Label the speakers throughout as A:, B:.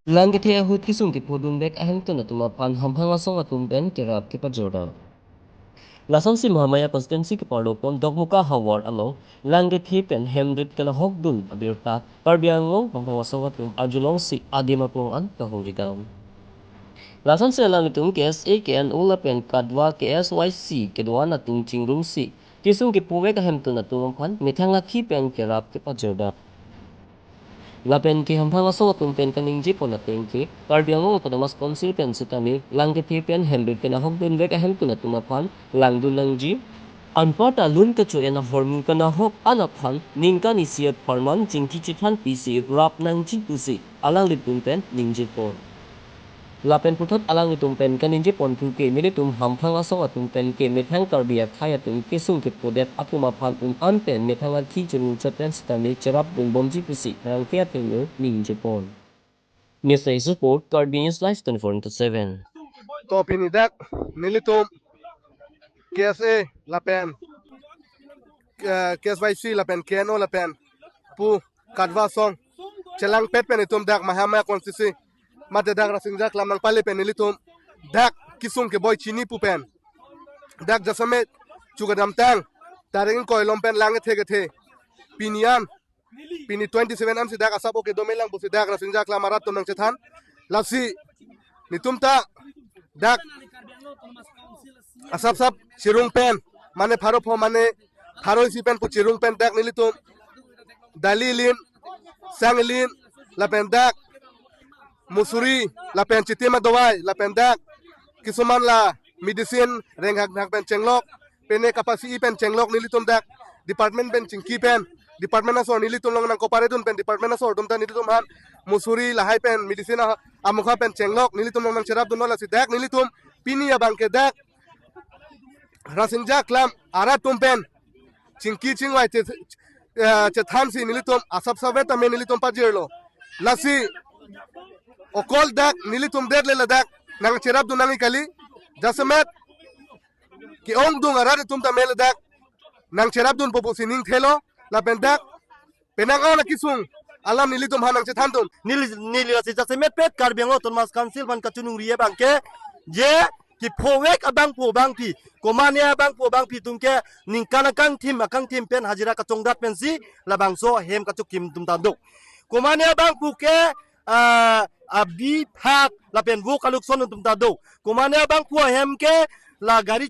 A: Langit hiya hut kisung ki podun bek ahem tu na tumapan hamhang asong atum ben kirap ki pajorda. Lason si Mahamaya konstituensi ki parlopon dogmuka hawar along langit hi pen hemdut kala hokdun abirta parbiango pangpawasong atum ajulong si adimapong an kahurigaw. Lason si langitum KSA KN ula pen kadwa KSYC kedua na tung chingrung si kisung ki puwek ahem tu na tumampan mitanga ki pen kirap ki pajorda. Lapen ki hamphang aso tum pen kaning ji pon ating ki karbiango padamas konsil pen sitami langke ti pen hembe pen ahok den vek ahem tuna tumapan langdun lang ji anpata lun ka chu ena hormu kana hok anaphan ningka ni siat farman jingki chithan pisi rap nang ji tusi alang litun pen ningji pon Lapen putot alang itum pen kaninji pon ke militum hamphang aso atum pen ke methang karbia khaya tum kisung ke podet akuma phan an pen methang ki jenu chapen stami cherap bun bomji pusi rang kya tenu ninje pon News support Carbine's Life 24/7
B: To pinidak nilitum KSA lapen KSYC lapen KNO lapen pu kadwa song chelang pet pen itum dak mahama konsisi mate dak rasingjak lamang pale pen nilitum dak kisung ke boy chini pu pen dak jasame chugadam tang taring koy lompen lange thege the piniam pini 27 am si dak asabo ke domelang bu si dak rasingjak lamarat tum nang chethan lasi nitumta dak asap sap chirung pen mane pharo pho mane pharo si pen pu chirung pen dak nilitum dalilin sanglin la pen dak musuri la pen chitima dawai la pen dak kisuman la medicine reng hak pen chenglok pene kapasi pen chenglok nilitum dak department pen chingki pen department asor nilitum long nang koparedun pen department asor tumta nilitum han musuri la hai pen medicine amukha pen chenglok nilitum long nang cherap dun la si dak nilitum pini abang ke dak rasinja klam aratum pen chingki chingwai che tham si nilitum asap saveta me nilitum pajirlo lasi okol dak nilitum dead le dak nang cherap dun nang ikali jasamet ki ong dung arade tumta mele dak nang cherap dun popo sining thelo la pendak penang ana kisung alam nilitum hanang che thandun
C: nili si jasemet pet karbiango tonmas council ban kachunung riye bangke je ki phowek abang po bang pi komania abang po bang pi tungke ningkana kang tim pen hajira ka chongdat pen si labang so hem ka chukim tum tanduk komania bang pu ke abi phak la pen vu kaluk son tum tanduk komania bang pu hem ke la gari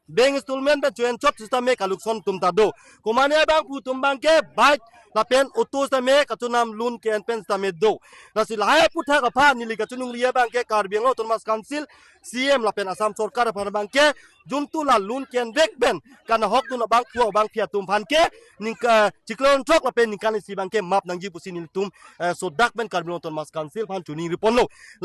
C: bank installment pen join chop system me kaluk son tum tanduk komania bang pu tum bang ke bike la pen auto sta me katunam lun ke en pen sta me do la si la putha ka pha nili ka chunung liya bang ke karbiango tonmas council CM la pen asam sarkar phan bang ke juntu la lun ken bek ben kana hok tu na bang pu bang phia tum phan ke ningka chiklon chok la pen ningkan si bang ke map nangji pusin tum so dak ben karbiango tonmas council phan tuning ripon lo